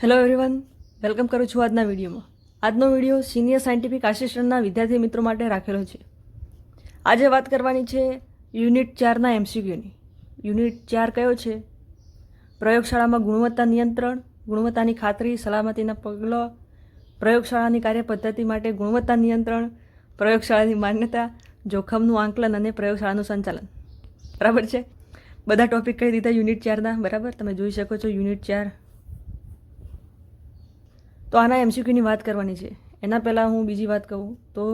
Hello everyone, welcome કરું છું આજના વિડીયોમાં. આજનો વિડીયો સિનિયર સાયન્ટિફિક આસિસ્ટન્ટના વિદ્યાર્થી મિત્રો માટે રાખેલો છે. આજે વાત કરવાની છે યુનિટ 4ના એમસીક્યુની. યુનિટ 4 કયો છે? પ્રયોગશાળામાં ગુણવત્તા નિયંત્રણ, ગુણવત્તાની ખાતરી, સલામતીના પગલાં, પ્રયોગશાળાની કાર્યપદ્ધતિ માટે ગુણવત્તા નિયંત્રણ, પ્રયોગશાળાની માન્યતા, જોખમનું આંકલન અને પ્રયોગશાળાનું સંચાલન. બરાબર છે? બધા ટોપિક કહી દીધા યુનિટ 4ના. બરાબર, તમે જોઈ શકો છો યુનિટ 4. તો આના એમસીક્યુની વાત કરવાની છે. એના પહેલાં હું બીજી વાત કહું તો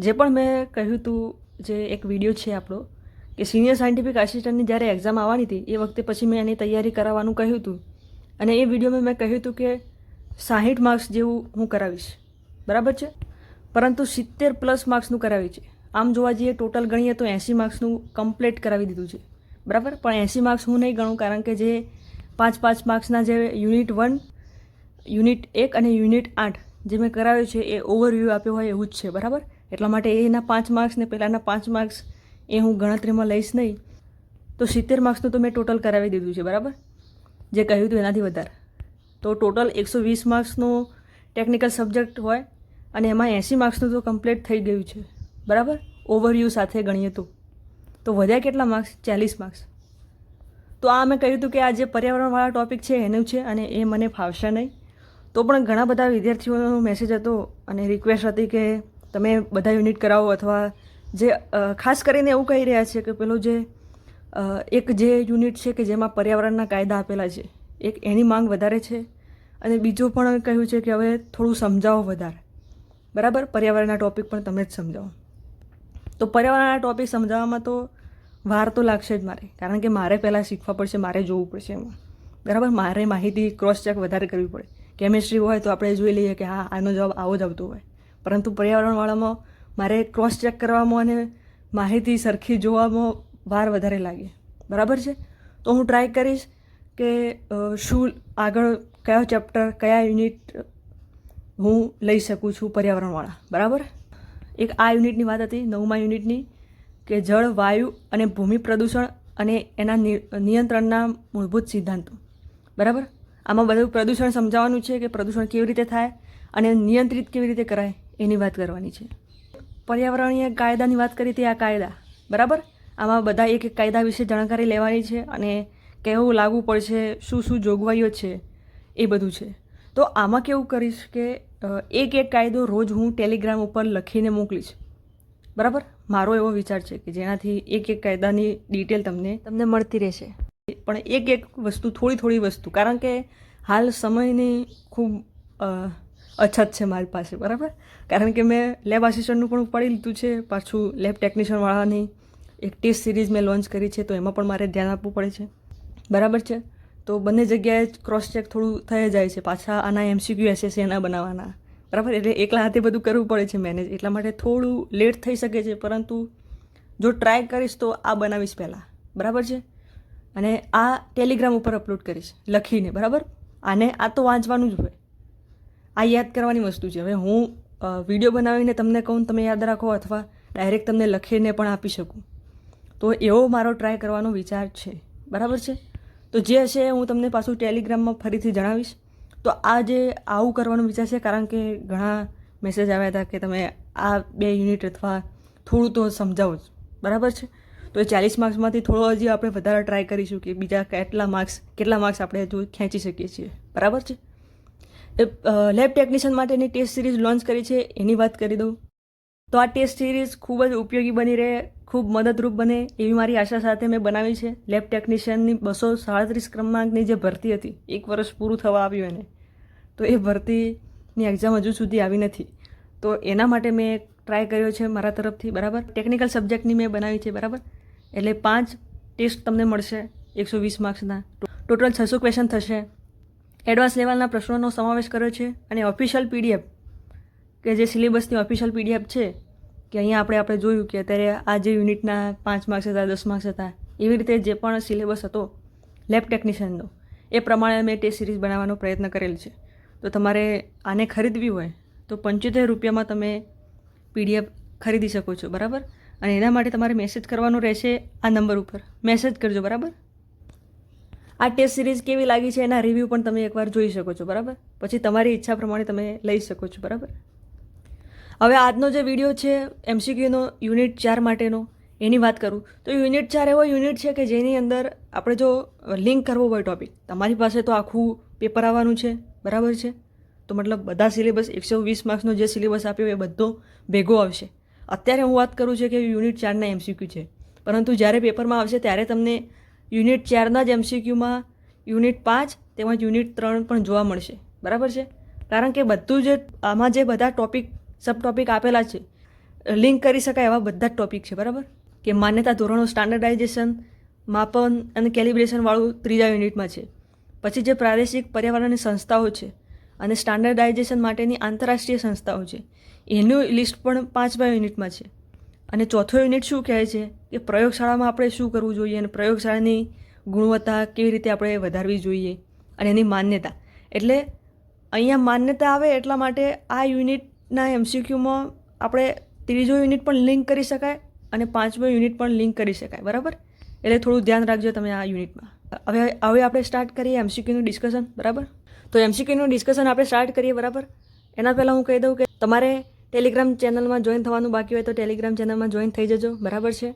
જે પણ મેં કહ્યું હતું, જે એક વિડીયો છે આપણો કે સિનિયર સાયન્ટિફિક આસિસ્ટન્ટની જ્યારે એક્ઝામ આવવાની હતી એ વખતે પછી મેં એની તૈયારી કરાવવાનું કહ્યું હતું. અને એ વિડીયોમાં મેં કહ્યું હતું કે 60 માર્ક્સ જેવું હું કરાવીશ. બરાબર છે? પરંતુ 70+ માર્ક્સનું કરાવી છે. આમ જોવા જઈએ ટોટલ ગણીએ તો 80 માર્ક્સનું કમ્પ્લીટ કરાવી દીધું છે. બરાબર, પણ 80 માર્ક્સ હું નહીં ગણું, કારણ કે જે 5-5 માર્ક્સના જે યુનિટ 1, યુનિટ 1 અને યુનિટ 8 જે મેં કરાવ્યું છે એ ઓવરવ્યૂ આપ્યો હોય એવું જ છે. બરાબર, એટલા માટે એના 5 માર્ક્સ ને પહેલાંના 5 માર્ક્સ એ હું ગણતરીમાં લઈશ નહીં. તો 70 માર્ક્સનું તો મેં ટોટલ કરાવી દીધું છે. બરાબર, જે કહ્યું હતું એનાથી વધારે. તો ટોટલ 120 માર્ક્સનો ટેકનિકલ સબ્જેક્ટ હોય અને એમાં 80 માર્ક્સનું તો કમ્પ્લીટ થઈ ગયું છે. બરાબર, ઓવરવ્યૂ સાથે ગણીએ તો વધ્યા કેટલા માર્ક્સ? 40 માર્ક્સ. તો આ મેં કહ્યું હતું કે આ જે પર્યાવરણવાળા ટૉપિક છે એનું છે અને એ મને ફાવશે નહીં. તો પણ ઘણા બધા વિદ્યાર્થીઓનો મેસેજ હતો અને રિક્વેસ્ટ હતી કે તમે બધા યુનિટ કરાવો, અથવા જે ખાસ કરીને એવું કહી રહ્યા છે કે પેલું જે એક જે યુનિટ છે કે જેમાં પર્યાવરણના કાયદા આપેલા છે, એક એની માંગ વધારે છે. અને બીજું પણ કહ્યું છે કે હવે થોડું સમજાવો વધારે. બરાબર, પર્યાવરણના ટૉપિક પણ તમે જ સમજાવો. તો પર્યાવરણના ટૉપિક સમજાવવામાં તો વાર તો લાગશે જ મારે, કારણ કે મારે પહેલાં શીખવા પડશે, મારે જોવું પડશે એમાં. બરાબર, મારે માહિતી ક્રોસ ચેક વધારે કરવી પડે. કેમિસ્ટ્રી હોય તો આપણે જોઈ લઈએ કે હા આનો જવાબ આવો જ આવતો હોય, પરંતુ પર્યાવરણવાળામાં મારે ક્રોસ ચેક કરવામાં અને માહિતી સરખી જોવામાં વાર વધારે લાગે. બરાબર છે? તો હું ટ્રાય કરીશ કે શું આગળ કયો ચેપ્ટર, કયા યુનિટ હું લઈ શકું છું પર્યાવરણવાળા. બરાબર, એક આ યુનિટની વાત હતી, 9મા યુનિટની, કે જળ, વાયુ અને ભૂમિ પ્રદૂષણ અને એના નિયંત્રણના મૂળભૂત સિદ્ધાંતો. બરાબર, આમાં બધું પ્રદૂષણ સમજાવવાનું છે કે પ્રદૂષણ કેવી રીતે થાય અને નિયંત્રિત કેવી રીતે કરાય એની વાત કરવાની છે. પર્યાવરણીય કાયદાની વાત કરી હતી, આ કાયદા. બરાબર, આમાં બધા એક એક કાયદા વિશે જાણકારી લેવાની છે અને કેવું લાગુ પડશે, શું શું જોગવાઈઓ છે એ બધું છે. તો આમાં કેવું કરીશ કે એક એક કાયદો રોજ હું ટેલિગ્રામ ઉપર લખીને મોકલીશ. બરાબર, મારો એવો વિચાર છે કે જેનાથી એક એક કાયદાની ડિટેલ તમને મળતી રહેશે. પણ એક વસ્તુ, થોડી વસ્તુ, કારણ કે હાલ સમયની ખૂબ અછત છે મારી પાસે. બરાબર, કારણ કે મેં લેબ આસિસ્ટન્ટનું પણ ઉપાડી લીધું છે, પાછું લેબ ટેકનિશિયનવાળાની એક ટેસ્ટ સિરીઝ મેં લોન્ચ કરી છે, તો એમાં પણ મારે ધ્યાન આપવું પડે છે. બરાબર છે? તો બંને જગ્યાએ જ ક્રોસ ચેક થોડું થઈ જાય છે. પાછા આના એમસીક્યુ એસએસસી એના બનાવવાના. બરાબર, એટલે એકલા હાથે બધું કરવું પડે છે મેનેજ, એટલા માટે થોડું લેટ થઈ શકે છે, પરંતુ જો ટ્રાય કરીશ તો આ બનાવીશ પહેલાં. બરાબર છે? અને આ ટેલિગ્રામ ઉપર અપલોડ કરીશ લખીને. બરાબર, આને આ તો વાંચવાનું જ હોય, આ યાદ કરવાની વસ્તુ છે. હવે હું વિડીયો બનાવીને તમને કહું તમે યાદ રાખો, અથવા ડાયરેક્ટ તમને લખીને પણ આપી શકું, તો એવો મારો ટ્રાય કરવાનો વિચાર છે. બરાબર છે? તો જે હશે હું તમને પાછું ટેલિગ્રામમાં ફરીથી જણાવીશ. તો આ જે આવું કરવાનો વિચાર છે, કારણ કે ઘણા મેસેજ આવ્યા હતા કે તમે આ 2 યુનિટ અથવા થોડું તો સમજાવો જ. બરાબર છે? તો એ 40 માર્ક્સમાંથી થોડો હજી આપણે વધારે ટ્રાય કરીશું કે બીજા કેટલા માર્ક્સ આપણે હજુ ખેંચી શકીએ છીએ. બરાબર છે? લેબ ટેકનિશિયન માટેની ટેસ્ટ સિરીઝ લોન્ચ કરી છે, એની વાત કરી દઉં. તો આ ટેસ્ટ સિરીઝ ખૂબ જ ઉપયોગી બની રહે, ખૂબ મદદરૂપ બને એવી મારી આશા સાથે મેં બનાવી છે. લેબ ટેકનિશિયનની 237 ક્રમાંકની જે ભરતી હતી, 1 વર્ષ પૂરું થવા આવ્યું એને, તો એ ભરતીની એક્ઝામ હજુ સુધી આવી નથી. તો એના માટે મેં ટ્રાય કર્યો છે મારા તરફથી. બરાબર, ટેકનિકલ સબ્જેક્ટની મેં બનાવી છે. બરાબર, એટલે 5 ટેસ્ટ તમને મળશે 120 માર્ક્સના. ટોટલ 600 ક્વેશ્ચન થશે. એડવાન્સ લેવલના પ્રશ્નોનો સમાવેશ કર્યો છે અને ઓફિશિયલ પીડીએફ, કે જે સિલેબસની ઓફિશિયલ પીડીએફ છે, કે અહીંયા આપણે જોયું કે અત્યારે આ જે યુનિટના 5 માર્ક્સ હતા, 10 માર્ક્સ હતા, એવી રીતે જે પણ સિલેબસ હતો લેબ ટેકનિશિયનનો, એ પ્રમાણે મેં ટેસ્ટ સિરીઝ બનાવવાનો પ્રયત્ન કરેલ છે. તો તમારે આને ખરીદવી હોય તો 75 રૂપિયામાં તમે પીડીએફ ખરીદી શકો છો. બરાબર, અને એના માટે તમારે મેસેજ કરવાનો રહેશે આ નંબર ઉપર. મેસેજ કરજો. બરાબર, આ ટેસ્ટ સિરીઝ કેવી લાગી છે એના રિવ્યૂ પણ તમે એકવાર જોઈ શકો છો, બરાબર. પછી તમારી ઈચ્છા પ્રમાણે તમે લઈ શકો છો, બરાબર. હવે આજનો જે વિડીયો છે MCQનો યુનિટ 4 માટેનો, એની વાત કરું તો યુનિટ 4 એવો યુનિટ છે કે જેની અંદર આપણે જો લિંક કરવો હોય ટોપિક, તમારી પાસે તો આખું પેપર આવવાનું છે, બરાબર છે. તો મતલબ બધા સિલેબસ 120 માર્ક્સનો જે સિલેબસ આપ્યો એ બધો ભેગો આવશે. અત્યારે હું વાત કરું છું કે યુનિટ 4ના MCQ છે, પરંતુ જ્યારે પેપરમાં આવશે ત્યારે તમને યુનિટ 4ના જ MCQમાં યુનિટ 5 તેમજ યુનિટ 3 પણ જોવા મળશે, બરાબર છે. કારણ કે બધું જે આમાં જે બધા ટોપિક સબ ટોપિક આપેલા છે લિંક કરી શકાય એવા બધા જ ટોપિક છે, બરાબર. કે માન્યતા ધોરણો, સ્ટાન્ડર્ડાઇઝેશન, માપન અને કેલિબ્રેશનવાળું 3જા યુનિટમાં છે. પછી જે પ્રાદેશિક પર્યાવરણની સંસ્થાઓ છે અને સ્ટાન્ડર્ડાઇઝેશન માટેની આંતરરાષ્ટ્રીય સંસ્થાઓ છે એનું લિસ્ટ પણ 5મા યુનિટમાં છે. અને ચોથો યુનિટ શું કહે છે કે પ્રયોગશાળામાં આપણે શું કરવું જોઈએ અને પ્રયોગશાળાની ગુણવત્તા કેવી રીતે આપણે વધારવી જોઈએ અને એની માન્યતા. એટલે અહીંયા માન્યતા આવે એટલા માટે આ યુનિટના MCQમાં આપણે 3જો યુનિટ પણ લિંક કરી શકાય અને 5મો યુનિટ પણ લિંક કરી શકાય, બરાબર. એટલે થોડું ધ્યાન રાખજો તમે આ યુનિટમાં. હવે આપણે સ્ટાર્ટ કરીએ MCQનું ડિસ્કશન, બરાબર. તો MCQનું ડિસ્કશન આપણે સ્ટાર્ટ કરીએ, બરાબર. એના પહેલાં હું કહી દઉં કે તમારે ટેલિગ્રામ ચેનલમાં જોઈન થવાનું બાકી હોય તો ટેલિગ્રામ ચેનલમાં જોઈન થઈ જજો, બરાબર છે.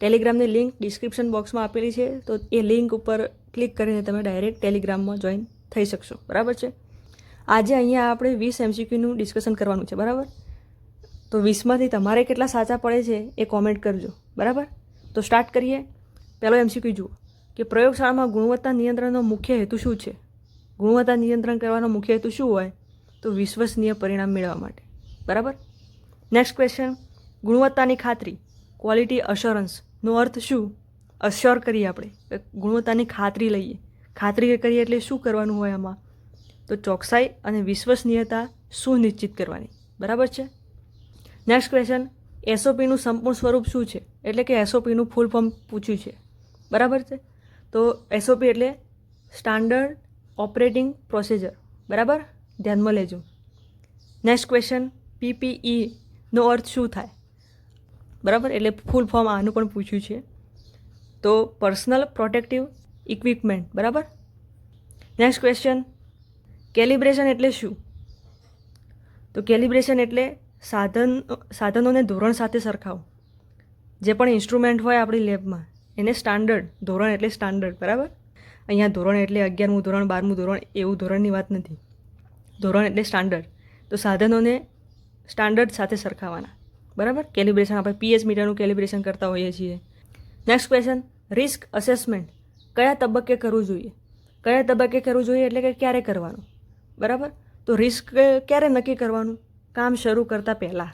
ટેલિગ્રામની લિંક ડિસ્ક્રિપ્શન બોક્સમાં આપેલી છે, તો એ લિંક ઉપર ક્લિક કરીને તમે ડાયરેક્ટ ટેલિગ્રામમાં જોઈન થઈ શકશો, બરાબર છે. આજે અહીંયા આપણે 20 MCQનું ડિસ્કશન કરવાનું છે, બરાબર. તો 20માંથી તમારે કેટલા સાચા પડે છે એ કોમેન્ટ કરજો, બરાબર. તો સ્ટાર્ટ કરીએ. પહેલો MCQ જુઓ કે પ્રયોગશાળામાં ગુણવત્તા નિયંત્રણનો મુખ્ય હેતુ શું છે. ગુણવત્તા નિયંત્રણ કરવાનો મુખ્ય હેતુ શું હોય તો વિશ્વસનીય પરિણામ મેળવવા માટે, બરાબર. નેક્સ્ટ ક્વેશ્ચન, ગુણવત્તાની ખાતરી, ક્વોલિટી અશ્યોરન્સનો અર્થ શું? અશ્યોર કરીએ આપણે, ગુણવત્તાની ખાતરી લઈએ. ખાતરી કરીએ એટલે શું કરવાનું હોય આમાં તો ચોકસાઈ અને વિશ્વસનીયતા સુનિશ્ચિત કરવાની, બરાબર છે. નેક્સ્ટ ક્વેશ્ચન, SOPનું સંપૂર્ણ સ્વરૂપ શું છે? એટલે કે SOPનું ફૂલ ફોર્મ પૂછ્યું છે, બરાબર છે. તો SOP એટલે સ્ટાન્ડર્ડ ઓપરેટિંગ પ્રોસિજર, બરાબર, ધ્યાનમાં લેજો. નેક્સ્ટ ક્વેશ્ચન, PPEનો અર્થ શું થાય? બરાબર, એટલે ફૂલ ફોર્મ આનું પણ પૂછ્યું છે. તો પર્સનલ પ્રોટેક્ટિવ ઇક્વિપમેન્ટ, બરાબર. નેક્સ્ટ ક્વેશ્ચન, કેલિબ્રેશન એટલે શું? તો કેલિબ્રેશન એટલે સાધનોને ધોરણ સાથે સરખાવો. જે પણ ઇન્સ્ટ્રુમેન્ટ હોય આપણી લેબમાં એને સ્ટાન્ડર્ડ, ધોરણ એટલે સ્ટાન્ડર્ડ, બરાબર. અહીંયા ધોરણ એટલે 11મું ધોરણ, 12મું ધોરણ એવું ધોરણની વાત નથી. ધોરણ એટલે સ્ટાન્ડર્ડ. તો સાધનોને સ્ટાન્ડર્ડ સાથે સરખાવવાના, બરાબર. કેલિબ્રેશન આપણે PS મીટરનું કેલિબ્રેશન કરતા હોઈએ છીએ. નેક્સ્ટ ક્વેશ્ચન, રિસ્ક અસેસમેન્ટ કયા તબક્કે કરવું જોઈએ? કયા તબક્કે કરવું જોઈએ એટલે કે ક્યારે કરવાનું, બરાબર. તો રિસ્ક ક્યારે નક્કી કરવાનું? કામ શરૂ કરતાં પહેલાં.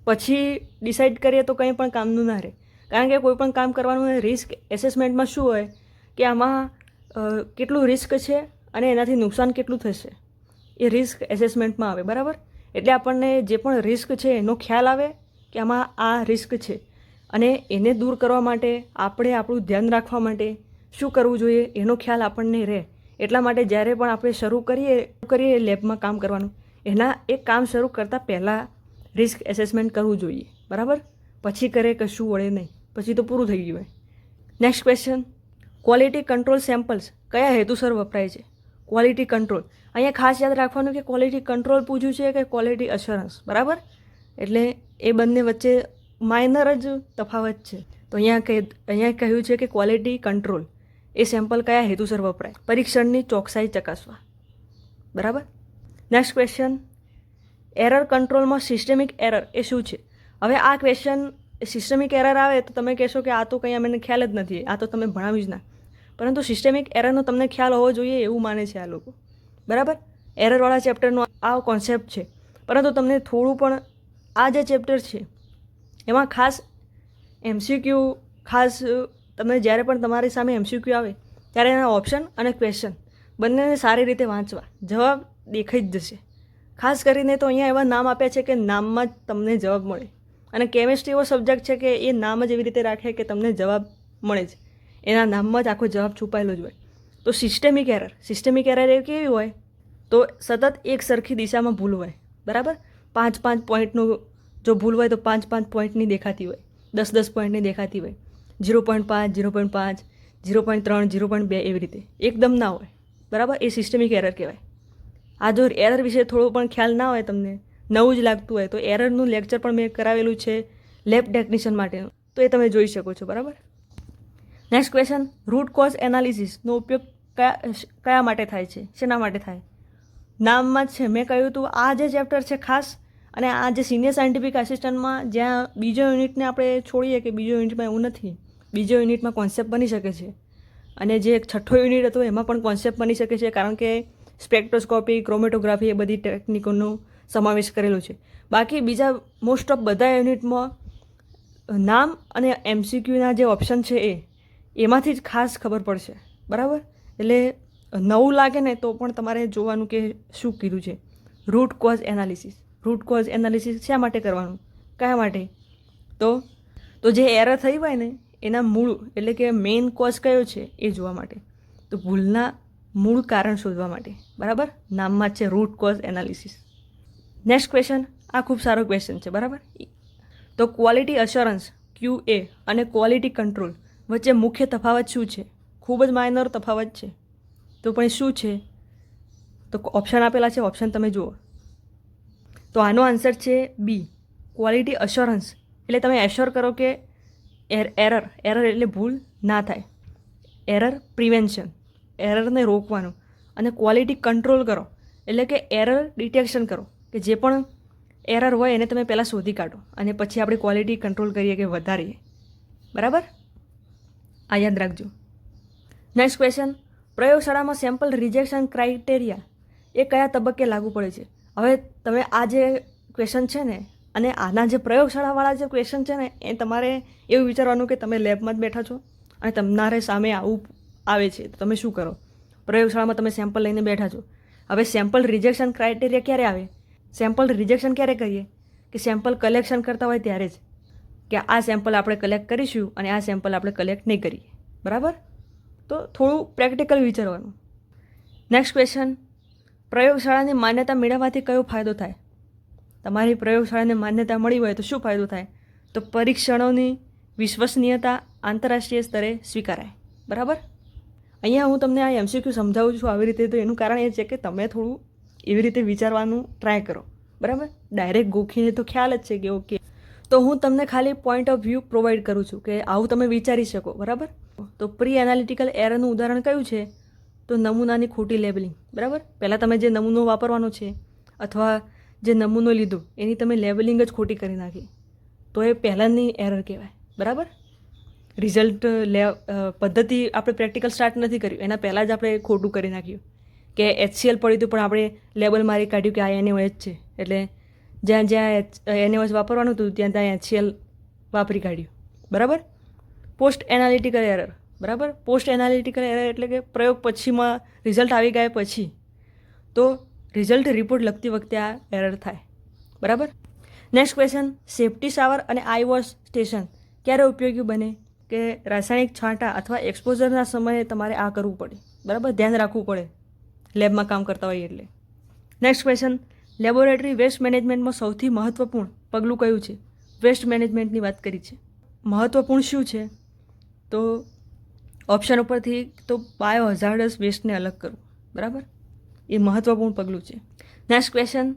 પછી ડિસાઇડ કરીએ તો કંઈ પણ કામનું ના રહે. કારણ કે કોઈ પણ કામ કરવાનું હોય રિસ્ક એસેસમેન્ટમાં શું હોય કે આમાં કેટલું રિસ્ક છે અને એનાથી નુકસાન કેટલું થશે એ રિસ્ક એસેસમેન્ટમાં આવે, બરાબર. એટલે આપણને જે પણ રિસ્ક છે એનો ખ્યાલ આવે કે આમાં આ રિસ્ક છે અને એને દૂર કરવા માટે આપણે આપણું ધ્યાન રાખવા માટે શું કરવું જોઈએ એનો ખ્યાલ આપણને રહે. એટલા માટે જ્યારે પણ આપણે શરૂ કરીએ લેબમાં કામ કરવાનું એના એક કામ શરૂ કરતાં પહેલાં રિસ્ક એસેસમેન્ટ કરવું જોઈએ, બરાબર. પછી કરે કશું વળે નહીં, પછી તો પૂરું થઈ ગયું હોય. Next question, quality control samples કયા હેતુસર વપરાય છે? ક્વોલિટી કંટ્રોલ, અહીંયા ખાસ યાદ રાખવાનું કે ક્વોલિટી કંટ્રોલ પૂછ્યું છે કે ક્વોલિટી અશ્યોરન્સ, બરાબર. એટલે એ બંને વચ્ચે માઇનર જ તફાવત છે. તો અહીંયા કહ્યું છે કે ક્વોલિટી કંટ્રોલ એ સેમ્પલ કયા હેતુસર વપરાય? પરીક્ષણની ચોકસાઈ ચકાસવા, બરાબર. નેક્સ્ટ ક્વેશ્ચન, એરર કંટ્રોલમાં સિસ્ટમિક એરર એ શું છે? હવે આ ક્વેશ્ચન સિસ્ટમિક એરર આવે તો તમે કહેશો કે આ તો કંઈ અમને ખ્યાલ જ નથી, આ તો તમે ભણાવ્યું જ ના. પરંતુ સિસ્ટમિક એરરનો તમને ખ્યાલ હોવો જોઈએ એવું માને છે આ લોકો, બરાબર. એરરવાળા ચેપ્ટરનો આ કોન્સેપ્ટ છે, પરંતુ તમને થોડું પણ આ જે ચેપ્ટર છે એમાં ખાસ MCQ તમે જ્યારે પણ તમારી સામે MCQ આવે ત્યારે એના ઓપ્શન અને ક્વેશ્ચન બંનેને સારી રીતે વાંચવા, જવાબ દેખાઈ જ જશે. ખાસ કરીને તો અહીંયા એવા નામ આપ્યા છે કે નામમાં જ તમને જવાબ મળે. અને કેમિસ્ટ્રી એવો સબ્જેક્ટ છે કે એ નામ જ એવી રીતે રાખે કે તમને જવાબ મળે છે, એના નામમાં જ આખો જવાબ છુપાયેલો જ હોય. તો સિસ્ટમિક એરર એ કેવી હોય તો સતત એક સરખી દિશામાં ભૂલ હોય, બરાબર. 5 પોઈન્ટનું જો ભૂલ હોય તો 5 પોઈન્ટની દેખાતી હોય, 10 પોઈન્ટની દેખાતી હોય, 0.5, 0.3 0.2 એવી રીતે એકદમ ના હોય, બરાબર. એ સિસ્ટમિક એરર કહેવાય. આ જો એરર વિશે થોડો પણ ખ્યાલ ના હોય, તમને નવું જ લાગતું હોય, તો એરરનું લેક્ચર પણ મેં કરાવેલું છે લેબ ટેકનિશિયન માટેનું, તો એ તમે જોઈ શકો છો, બરાબર. નેક્સ્ટ ક્વેશ્ચન, રૂટ કોઝ એનાલિસિસનો ઉપયોગ કયા માટે થાય છે, શેના માટે થાય? નામમાં જ છે, મેં કહ્યું હતું આ જે ચેપ્ટર છે ખાસ, અને આ જે સિનિયર સાયન્ટિફિક આસિસ્ટન્ટમાં જ્યાં બીજો યુનિટને આપણે છોડીએ કે બીજો યુનિટમાં એવું નથી, બીજો યુનિટમાં કોન્સેપ્ટ બની શકે છે, અને જે છઠ્ઠો યુનિટ હતો એમાં પણ કોન્સેપ્ટ બની શકે છે, કારણ કે સ્પેક્ટ્રોસ્કોપી, ક્રોમેટોગ્રાફી એ બધી ટેકનિકોનો સમાવેશ કરેલો છે. બાકી બીજા મોસ્ટ ઓફ બધા યુનિટમાં નામ અને MCQના જે ઓપ્શન છે એમાંથી જ ખાસ ખબર પડશે, બરાબર. એટલે નવું લાગે ને તો પણ તમારે જોવાનું કે શું કીધું છે. Root cause analysis, root cause analysis શા માટે કરવાનું, કયા માટે? તો જે એરર થઈ હોય ને એના મૂળ, એટલે કે મેઇન કોઝ કયો છે એ જોવા માટે, તો ભૂલના મૂળ કારણ શોધવા માટે, બરાબર. નામમાં જ છે root cause analysis. Next question, આ ખૂબ સારો ક્વેશ્ચન છે, બરાબર. તો ક્વોલિટી અશ્યોરન્સ QA અને ક્વોલિટી કંટ્રોલ વચ્ચે મુખ્ય તફાવત શું છે? ખૂબ જ માઇનર તફાવત છે, તો પણ શું છે? તો ઓપ્શન આપેલા છે, ઓપ્શન તમે જુઓ. તો આનો આન્સર છે બી, ક્વોલિટી અશ્યોરન્સ. એટલે તમે એશ્યોર કરો કે એરર એટલે ભૂલ ના થાય, એરર પ્રિવેન્શન, એરરને રોકવાનું, અને ક્વોલિટી કંટ્રોલ કરો એટલે કે એરર ડિટેક્શન કરો, કે જે પણ એરર હોય એને તમે પહેલાં શોધી કાઢો અને પછી આપણે ક્વોલિટી કંટ્રોલ કરીએ કે વધારીએ, બરાબર. આ યાદ રાખજો. નેક્સ્ટ ક્વેશ્ચન, પ્રયોગશાળામાં સેમ્પલ રિજેક્શન ક્રાઇટેરિયા એ કયા તબક્કે લાગુ પડે છે? હવે તમે આ જે ક્વેશ્ચન છે ને, અને આના જે પ્રયોગશાળાવાળા જે ક્વેશ્ચન છે ને, એ તમારે એવું વિચારવાનું કે તમે લેબમાં જ બેઠા છો અને તમારે સામે આવું આવે છે, તો તમે શું કરો? પ્રયોગશાળામાં તમે સેમ્પલ લઈને બેઠા છો. હવે સેમ્પલ રિજેક્શન ક્રાઇટેરિયા ક્યારે આવે? સેમ્પલ રિજેક્શન ક્યારે કરીએ? કે સેમ્પલ કલેક્શન કરતા હોય ત્યારે જ, કે આ સેમ્પલ આપણે કલેક્ટ કરીશું અને આ સેમ્પલ આપણે કલેક્ટ નહીં કરીએ, બરાબર. તો થોડું પ્રેક્ટિકલ વિચારવાનું. નેક્સ્ટ ક્વેશ્ચન, પ્રયોગશાળાની માન્યતા મેળવવાથી કયો ફાયદો થાય? તમારી પ્રયોગશાળાને માન્યતા મળી હોય તો શું ફાયદો થાય? તો પરીક્ષણોની વિશ્વસનીયતા આંતરરાષ્ટ્રીય સ્તરે સ્વીકારાય, બરાબર. અહીંયા હું તમને આ MCQ સમજાવું છું આવી રીતે, તો એનું કારણ એ છે કે તમે થોડું એવી રીતે વિચારવાનું ટ્રાય કરો, બરાબર. ડાયરેક્ટ ગોખીને તો ખ્યાલ જ છે કે ઓકે, તો હું તમને ખાલી પોઈન્ટ ઓફ વ્યૂ પ્રોવાઈડ કરું છું કે આવું તમે વિચારી શકો, બરાબર. તો પ્રી એનાલિટિકલ એરરનું ઉદાહરણ કયું છે? તો નમૂનાની ખોટી લેબલિંગ, બરાબર. પહેલાં તમે જે નમૂનો વાપરવાનો છે અથવા જે નમૂનો લીધો એની તમે લેબલિંગ જ ખોટી કરી નાખી, તો એ પહેલાંની એરર કહેવાય, બરાબર. રિઝલ્ટ પદ્ધતિ આપણે પ્રેક્ટિકલ સ્ટાર્ટ નથી કર્યું, એના પહેલાં જ આપણે ખોટું કરી નાખ્યું, કે HCl પડ્યું હતું પણ આપણે લેબલ મારી કાઢ્યું કે આ NaOH છે, એટલે જ્યાં NaOH વાપરવાનું હતું ત્યાં HCl વાપરી કાઢ્યું, બરાબર. પોસ્ટ એનાલિટિકલ એરર, બરાબર. પોસ્ટ એનાલિટિકલ એરર એટલે કે પ્રયોગ પછીમાં રિઝલ્ટ આવી ગયા પછી, તો રિઝલ્ટ રિપોર્ટ લખતી વખતે આ એરર થાય, બરાબર. નેક્સ્ટ ક્વેશ્ચન, સેફ્ટી શાવર અને આઈ વોશ સ્ટેશન ક્યારે ઉપયોગી બને? કે રાસાયણિક છાંટા અથવા એક્સપોઝરના સમયે તમારે આ કરવું પડે, બરાબર. ધ્યાન રાખવું પડે લેબમાં કામ કરતા હોય એટલે. નેક્સ્ટ ક્વેશ્ચન, લેબોરેટરી વેસ્ટ મેનેજમેન્ટમાં સૌથી મહત્ત્વપૂર્ણ પગલું કયું છે? વેસ્ટ મેનેજમેન્ટની વાત કરી છે. મહત્ત્વપૂર્ણ શું છે? તો ઓપ્શન ઉપરથી તો બાયો હઝાર્ડસ વેસ્ટને અલગ કરવું, બરાબર. એ મહત્ત્વપૂર્ણ પગલું છે. Next question,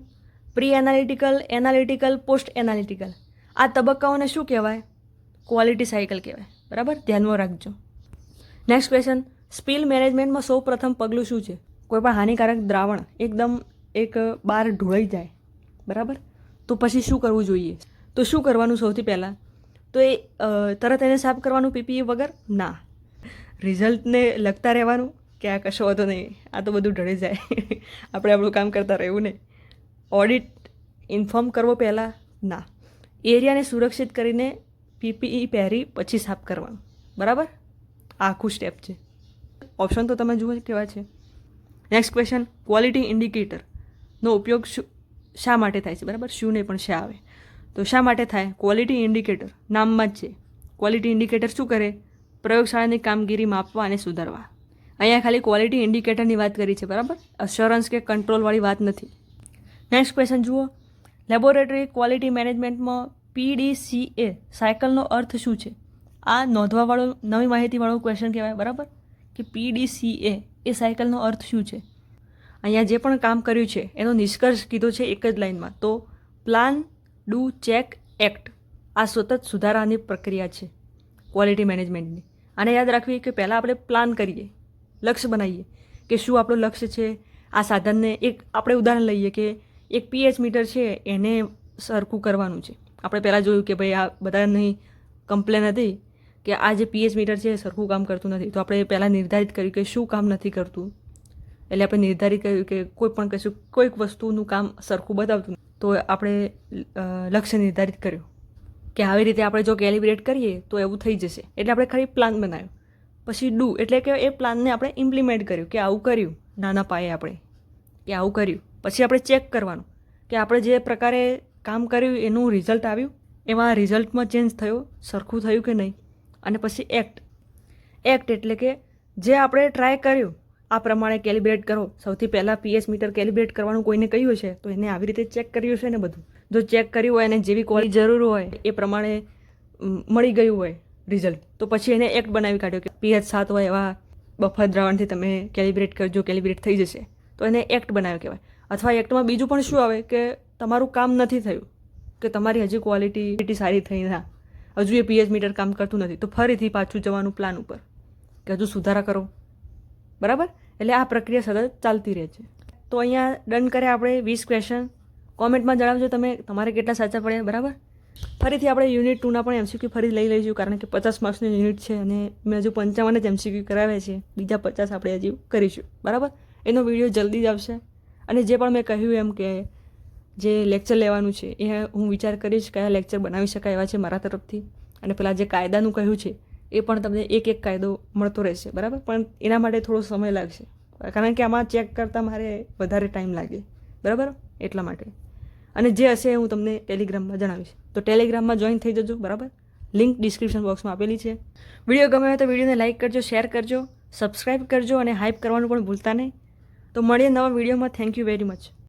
pre analytical post analytical આ તબક્કાઓને શું કહેવાય? ક્વોલિટી સાયકલ કહેવાય, બરાબર. ધ્યાનમાં રાખજો. નેક્સ્ટ ક્વેશ્ચન, સ્પિલ મેનેજમેન્ટમાં સૌ પ્રથમ પગલું શું છે? કોઈ પણ હાનિકારક દ્રાવણ એકદમ એક બહાર ઢોળાઈ જાય, બરાબર, તો પછી શું કરવું જોઈએ? તો શું કરવાનું સૌથી પહેલાં? તો એ તરત એને સાફ કરવાનું PPE વગર? ના, રિઝલ્ટને લગતા રહેવાનું કે આ કશો હતો નહીં, આ તો બધું ઢળી જાય આપણે આપણું કામ કરતા રહેવું નહીં. ઓડિટ ઇન્ફોર્મ કરવો પહેલાં? ના, એરિયાને સુરક્ષિત કરીને PPE પહેરી પછી સાફ કરવાનું, બરાબર. આખું સ્ટેપ છે. ઓપ્શન તો તમે જુઓ કેવા છે. નેક્સ્ટ ક્વેશ્ચન, ક્વોલિટી ઇન્ડિકેટરનો ઉપયોગ શા માટે થાય છે? બરાબર, શું નહીં પણ શા આવે. તો શા માટે થાય? ક્વોલિટી ઇન્ડિકેટર નામમાં જ છે. ક્વોલિટી ઇન્ડિકેટર શું કરે? પ્રયોગશાળાની કામગીરી માપવા અને સુધારવા. અહીંયા ખાલી ક્વોલિટી ઇન્ડિકેટરની વાત કરી છે, બરાબર. અશ્યોરન્સ કે કંટ્રોલવાળી વાત નથી. નેક્સ્ટ ક્વેશ્ચન જુઓ, લેબોરેટરી ક્વોલિટી મેનેજમેન્ટમાં PDCA સાયકલનો અર્થ શું છે? આ નોંધવાવાળો નવી માહિતીવાળો ક્વેશ્ચન કહેવાય, બરાબર? કે PDCA એ સાયકલનો અર્થ શું છે? અહીંયા જે પણ કામ કર્યું છે એનો નિષ્કર્ષ કીધો છે એક જ લાઇનમાં, તો પ્લાન, ડુ, ચેક, એક્ટ આ સતત સુધારાની પ્રક્રિયા છે ક્વોલિટી મેનેજમેન્ટની. આને યાદ રાખવી કે પહેલાં આપણે પ્લાન કરીએ, લક્ષ્ય બનાવીએ કે શું આપણું લક્ષ્ય છે. આ સાધનને એક આપણે ઉદાહરણ લઈએ કે એક PH મીટર છે એને સરખું કરવાનું છે. આપણે પહેલાં જોયું કે ભાઈ આ બધાની કમ્પ્લેન હતી કે આ જે PH મીટર છે એ સરખું કામ કરતું નથી, તો આપણે પહેલાં નિર્ધારિત કર્યું કે શું કામ નથી કરતું. એટલે આપણે નિર્ધારિત કર્યું કે કોઈ પણ કશું કોઈક વસ્તુનું કામ સરખું બતાવતું, તો આપણે લક્ષ્ય નિર્ધારિત કર્યું કે આવી રીતે આપણે જો કેલિબ્રેટ કરીએ તો એવું થઈ જશે. એટલે આપણે ખાલી પ્લાન બનાવ્યો. પછી ડુ એટલે કે એ પ્લાનને આપણે ઇમ્પ્લિમેન્ટ કર્યું કે આવું કર્યું, નાના પાયે આપણે કે આવું કર્યું. પછી આપણે ચેક કરવાનું કે આપણે જે પ્રકારે કામ કર્યું એનું રિઝલ્ટ આવ્યું, એમાં રિઝલ્ટમાં ચેન્જ થયો, સરખું થયું કે નહીં. અને પછી એક્ટ. એક્ટ એટલે કે જે આપણે ટ્રાય કર્યું આ પ્રમાણે કેલિબ્રેટ કરો. સૌથી પહેલાં PH મીટર કેલિબ્રેટ કરવાનું કોઈને કહ્યું છે તો એને આવી રીતે ચેક કર્યું છે ને બધું. જો ચેક કર્યું હોય અને જેવી ક્વોલિટી જરૂર હોય એ પ્રમાણે મળી ગયું હોય રિઝલ્ટ, તો પછી એને એક્ટ બનાવી કાઢ્યો કે PH 7 હોય એવા બફર દ્રાવણથી તમે કેલિબ્રેટ કરજો, કેલિબ્રેટ થઈ જશે. તો એને એક્ટ બનાવ્યો કહેવાય. અથવા એક્ટમાં બીજું પણ શું આવે કે તમારું કામ નથી થયું, કે તમારી હજી ક્વોલિટી સારી થઈ ના, હજુ એ PH મીટર કામ કરતું નથી, તો ફરીથી પાછું જવાનું પ્લાન ઉપર કે હજુ સુધારા કરો, બરાબર? એટલે આ પ્રક્રિયા સતત ચાલતી રહે છે. તો અહીંયા ડન કર્યા આપણે 20 ક્વેશ્ચન. કોમેન્ટમાં જણાવજો તમે તમારે કેટલા સાચા પડ્યા, બરાબર? ફરીથી આપણે યુનિટ 2ના પણ MCQ ફરી લઈ લઈશું, કારણ કે 50 માર્ક્સનું યુનિટ છે અને મેં હજુ 55 જ MCQ કરાવ્યા છે, બીજા 50 આપણે હજી કરીશું, બરાબર? એનો વિડીયો જલ્દી જ આવશે. અને જે પણ મેં કહ્યું એમ કે જે લેક્ચર લેવાનું છે એ હું વિચાર કરીશ કયા લેક્ચર બનાવી શકાય એવા છે મારા તરફથી. અને પેલા જે કાયદાનું કહ્યું છે એ પણ તમને એક કાયદો મળતો રહેશે, બરાબર? પણ એના માટે થોડો સમય લાગશે, કારણ કે આમાં ચેક કરતાં મારે વધારે ટાઈમ લાગે, બરાબર? એટલા માટે. અને જે હશે હું તમને ટેલિગ્રામમાં જણાવીશ, તો ટેલિગ્રામમાં જોઈન થઈ જજો, બરાબર? લિંક ડિસ્ક્રિપ્શન બોક્સમાં આપેલી છે. વિડીયો ગમે હોય તો વિડીયોને લાઇક કરજો, શેર કરજો, સબસ્ક્રાઈબ કરજો અને હાઇપ કરવાનું પણ ભૂલતા નહીં. તો મળીએ નવા વિડીયોમાં. Thank you very much.